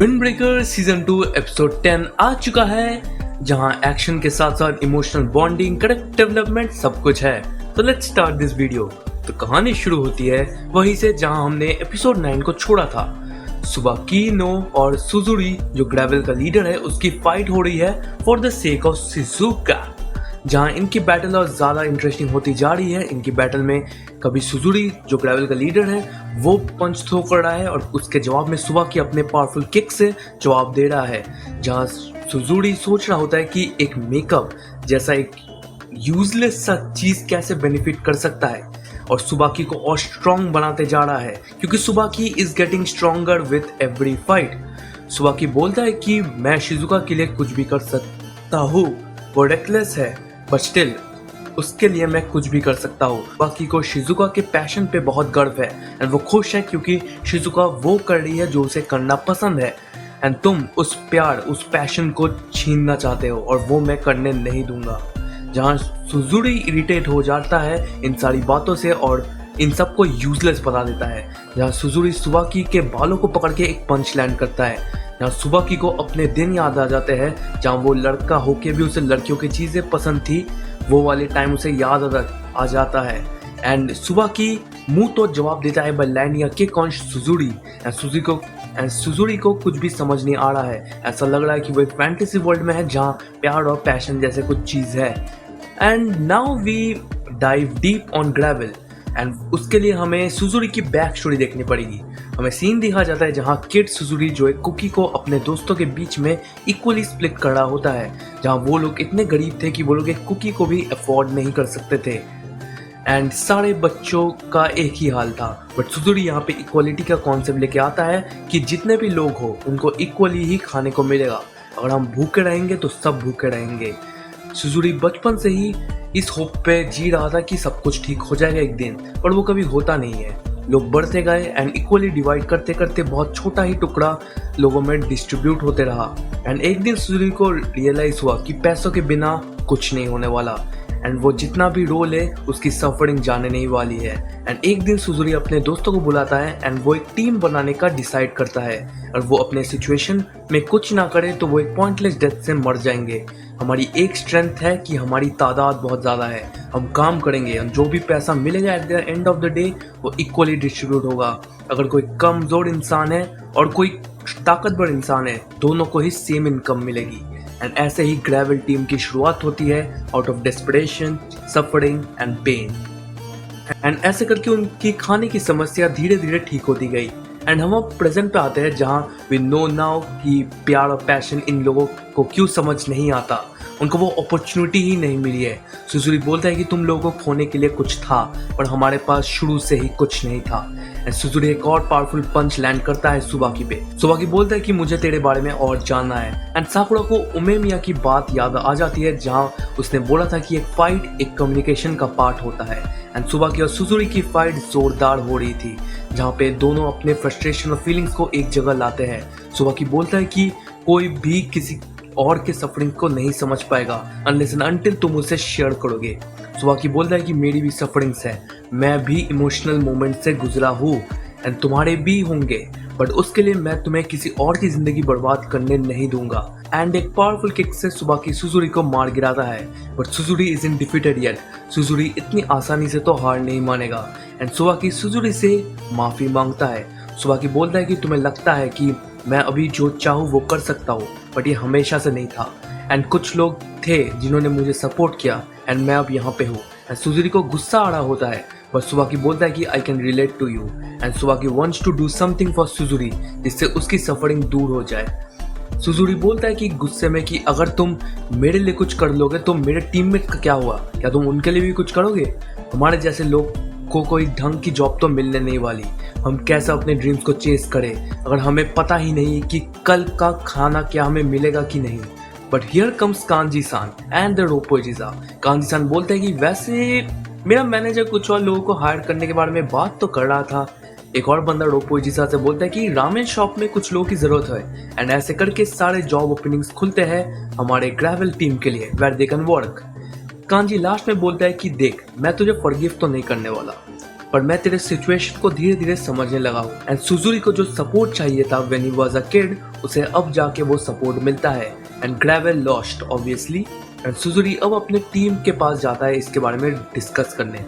Wind breaker season 2 episode 10 आ चुका है, जहां एक्शन के साथ साथ इमोशनल बॉन्डिंग, कैरेक्टर डेवलपमेंट सब कुछ है। तो लेट्स स्टार्ट दिस वीडियो। तो कहानी शुरू होती है वहीं से जहां हमने एपिसोड 9 को छोड़ा था। सुबाकीनो और सुजुरी जो ग्रेवल का लीडर है उसकी फाइट हो रही है for the sake of Shizuka, जहां इनकी बैटल और ज्यादा इंटरेस्टिंग होती जा रही है। इनकी बैटल में कभी सुजुरी जो ग्रेवल का लीडर है वो पंच थ्रो कर रहा है और उसके जवाब में सुबाकी अपने पावरफुल किक से जवाब दे रहा है। जहां सुजुरी सोच रहा होता है कि एक मेकअप जैसा एक यूजलेस सा चीज कैसे बेनिफिट कर सकता है और सुबाकी को और स्ट्रॉन्ग बनाते जा रहा है, क्योंकि Tsubaki is getting stronger with every fight. Tsubaki बोलता है कि मैं शिजुका के लिए कुछ भी कर सकता हूँ, वो रेकलेस है बट स्टिल उसके लिए मैं कुछ भी कर सकता हूँ। बाकी को शिजुका के पैशन पे बहुत गर्व है एंड वो खुश है क्योंकि शिजुका वो कर रही है जो उसे करना पसंद है एंड तुम उस प्यार उस पैशन को छीनना चाहते हो और वो मैं करने नहीं दूंगा। जहाँ सुजुरी इरिटेट हो जाता है इन सारी बातों से और इन सबको यूजलेस बता देता है। जहाँ सुजुरी सुबाकी के बालों को पकड़ के एक पंच लैंड करता है। जहाँ सुबाकी को अपने दिन याद आ जाते हैं जहाँ वो लड़का होके भी उसे लड़कियों की चीजें पसंद थी, वो वाले टाइम उसे याद आ जाता है एंड सुबाकी मुंह तो जवाब देता है by landing a kick on Suzuri and Suzuri को कुछ भी समझ नहीं आ रहा है। ऐसा लग रहा है कि वो एक फैंटेसी वर्ल्ड में है जहाँ प्यार और पैशन जैसे कुछ चीज है। And now we dive deep on gravel and उसके लिए हमें सुजुरी की बैक स्टोरी देखनी पड़ेगी। हमें सीन दिखा जाता है जहाँ किड सुजुरी जो एक कुकी को अपने दोस्तों के बीच में इक्वली स्प्लिट कर रहा होता है, जहाँ वो लोग इतने गरीब थे कि वो लोग एक कुकी को भी अफोर्ड नहीं कर सकते थे एंड सारे बच्चों का एक ही हाल था। बट सुजुरी यहाँ पे इक्वलिटी का कॉन्सेप्ट लेके आता है कि जितने भी लोग हो उनको इक्वली ही खाने को मिलेगा। अगर हम भूखे रहेंगे तो सब भूखे रहेंगे। सुजुरी बचपन से ही इस होप पे जी रहा था कि सब कुछ ठीक हो जाएगा एक दिन, पर वो कभी होता नहीं है। लोग बढ़ते गए एंड इक्वली डिवाइड करते करते बहुत छोटा ही टुकड़ा लोगों में डिस्ट्रीब्यूट होते रहा एंड एक दिन सुजुरी को रियलाइज हुआ कि पैसों के बिना कुछ नहीं होने वाला एंड वो जितना भी रोल है उसकी सफरिंग जाने नहीं वाली है। एंड एक दिन सुजुरी अपने दोस्तों को बुलाता है एंड वो एक टीम बनाने का डिसाइड करता है और वो अपने सिचुएशन में कुछ ना करे तो वो एक पॉइंटलेस डेथ से मर जाएंगे। हमारी एक स्ट्रेंथ है कि हमारी तादाद बहुत ज़्यादा है, हम काम करेंगे, हम जो भी पैसा मिलेगा at the end of the day वो इक्वली डिस्ट्रीब्यूट होगा। अगर कोई कमज़ोर इंसान है और कोई ताकतवर इंसान है, दोनों को ही सेम इनकम मिलेगी। एंड ऐसे ही ग्रेवल टीम की शुरुआत होती है out of desperation, suffering and pain. And ऐसे करके उनकी खाने की समस्या धीरे धीरे ठीक होती गई एंड हम अब प्रेजेंट पे आते हैं जहाँ वी नो नाउ कि प्यार और पैशन इन लोगों को क्यों समझ नहीं आता, उनको वो अपॉर्चुनिटी ही नहीं मिली है। सुजुरी बोलता है कि तुम लोगों को खोने के लिए कुछ था पर हमारे पास शुरू से ही कुछ नहीं था। एंड सुजुरी एक और पावरफुल पंच लैंड करता है सुबाकी पे। सुबाकी बोलता है कि मुझे तेरे बारे में और जानना है एंड साकुरा को उमेमिया की बात याद आ जाती है जहाँ उसने बोला था कि एक फाइट एक कम्युनिकेशन का पार्ट होता है। एंड सुबाकी और सुजुरी की फाइट जोरदार हो रही थी जहाँ पे दोनों अपने फ्रस्ट्रेशन और फीलिंग्स को एक जगह लाते हैं। सुबाकी बोलता है कि कोई भी किसी और के सफरिंग को नहीं समझ पाएगा अनलेस एंड अनटिल तुम उसे शेयर करोगे। सुबाकी बोलता है कि मेरी भी सफरिंग्स है, मैं भी इमोशनल मोमेंट से गुजरा हूँ एंड तुम्हारे भी होंगे, बट उसके लिए मैं तुम्हें किसी और की जिंदगी बर्बाद करने नहीं दूंगा। एंड एक पावरफुल किक से सुबाकी सुजुरी को मार गिराता है but Suzuri is in defeated yet. Suzuri इतनी आसानी से तो हार नहीं मानेगा एंड सुबाकी सुजुरी से माफी मांगता है। सुबाकी बोलता है कि तुम्हें लगता है कि मैं अभी जो चाहूँ वो कर सकता हूँ, बट ये हमेशा से नहीं था एंड कुछ लोग थे जिन्होंने मुझे सपोर्ट किया एंड मैं अब यहाँ पे हूँ। एंड सुजुरी को गुस्सा आ रहा होता है बट सुबाकी बोलता है कि I can relate to you and Tsubaki wants to do something for Suzuri जिससे उसकी सफरिंग दूर हो जाए। सुजुरी बोलता है कि गुस्से में कि अगर तुम मेरे लिए कुछ कर लोगे तो मेरे टीममेट का क्या हुआ, क्या तुम उनके लिए भी कुछ करोगे? हमारे जैसे लोग को कोई ढंग की जॉब तो मिलने नहीं वाली, हम कैसे अपने ड्रीम्स को चेस करें अगर हमें पता ही नहीं कि कल का खाना क्या हमें मिलेगा कि नहीं। बट हियर कम्स कांजी सान एंड द रोपोजिसा। कांजी सान बोलते हैं कि वैसे मेरा मैनेजर कुछ और लोगों को हायर करने के बारे में बात तो कर रहा था। एक और बंदा रोपोजिसा से बोलता है कि रामेन शॉप में कुछ लोगों की जरूरत है एंड ऐसे करके सारे जॉब ओपनिंग्स खुलते हैं हमारे ग्रेवल टीम के लिए where they can work. Kanji last में बोलता है कि देख, मैं तुझे फॉरगिव तो नहीं करने वाला, पर मैं तेरे सिचुएशन को धीरे धीरे समझने लगा हूँ। एंड सुजुरी को जो सपोर्ट चाहिए था when he was a kid उसे अब जाके वो सपोर्ट मिलता है एंड ग्रेवेल लॉस्ट ऑब्वियसली एंड सुजुरी अब अपने टीम के पास जाता है इसके बारे में डिस्कस करने।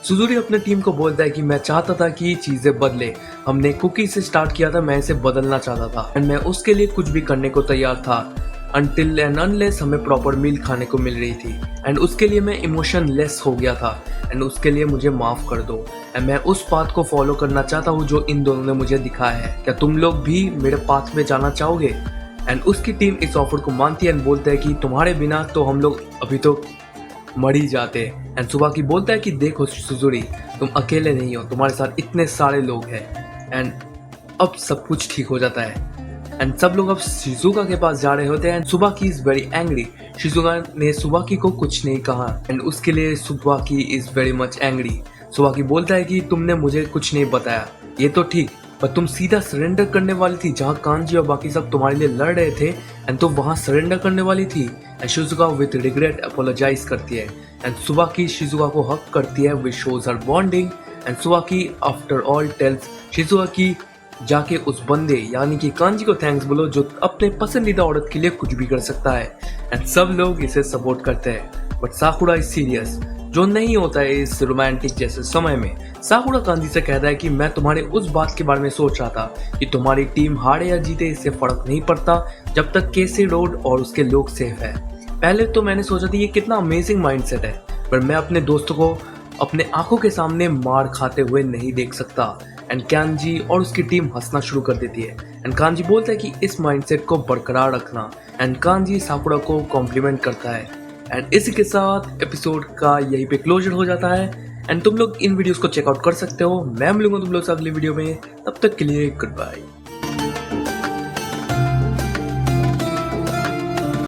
सुजुरी अपने टीम को बोलता है कि मैं चाहता था कि चीजें बदले, हमने कुकी से स्टार्ट किया था, मैं इसे बदलना चाहता था एंड मैं उसके लिए कुछ भी करने को तैयार था अनटिल एंड अनलेस हमें प्रॉपर मील खाने को मिल रही थी एंड उसके लिए मैं इमोशन लेस हो गया था एंड उसके लिए मुझे माफ कर दो एंड मैं उस पाथ को फॉलो करना चाहता हूँ जो इन दोनों ने मुझे दिखाया है, क्या तुम लोग भी मेरे पाथ में जाना चाहोगे? एंड उसकी टीम इस ऑफर को मानती है एंड बोलता है कि तुम्हारे बिना तो हम लोग अभी तो मर ही जाते। एंड सुबाकी बोलता है कि देखो सुजुरी, तुम अकेले नहीं हो, तुम्हारे साथ इतने सारे लोग हैं एंड अब सब कुछ ठीक हो जाता है एंड सब लोग अब शिजुका के पास जा रहे होते हैं and Tsubaki is very angry. Shizuka ने सुबाकी को कुछ नहीं कहा एंड उसके लिए Tsubaki is very much angry. Tsubaki बोलता है कि तुमने मुझे कुछ नहीं बताया, ये तो ठीक, पर तुम सीधा सरेंडर करने वाली थी जहाँ कांजी और बाकी सब तुम्हारे लिए लड़ रहे थे एंड तो वहाँ सरेंडर करने वाली थी। And Shizuka with regret apologize करती है एंड सुबाकी शिजुका को हक करती है which shows her bonding and Tsubaki after all tells Shizuka की जाके उस बंदे यानी कि कांजी को थैंक्स बोलो जो अपने पसंदीदा औरत के लिए कुछ भी कर सकता है एंड सब लोग इसे सपोर्ट करते हैं। बट साकुरा इज सीरियस, जो नहीं होता है इस रोमांटिक जैसे समय में। साकुरा कांजी से कहता है कि मैं तुम्हारे उस बात के बारे में सोच रहा था कि तुम्हारी टीम हारे या जीते इससे फर्क नहीं पड़ता जब तक केसी रोड और उसके लोग सेफ है। पहले तो मैंने सोचा था ये कितना अमेजिंग माइंडसेट है, पर मैं अपने दोस्तों को अपने आंखों के सामने मार खाते हुए नहीं देख सकता। एंड कांजी और उसकी टीम हंसना शुरू कर देती है एंड कांजी बोलता है कि इस माइंडसेट को बरकरार रखना एंड कांजी साकुरा को कॉम्प्लीमेंट करता है एंड इसी के साथ एपिसोड का यहीं पे क्लोजर हो जाता है एंड तुम लोग इन वीडियोस को चेकआउट कर सकते हो। मैं मिलूंगा तुम लोग से अगली वीडियो में, तब तक के लिए गुड बाय।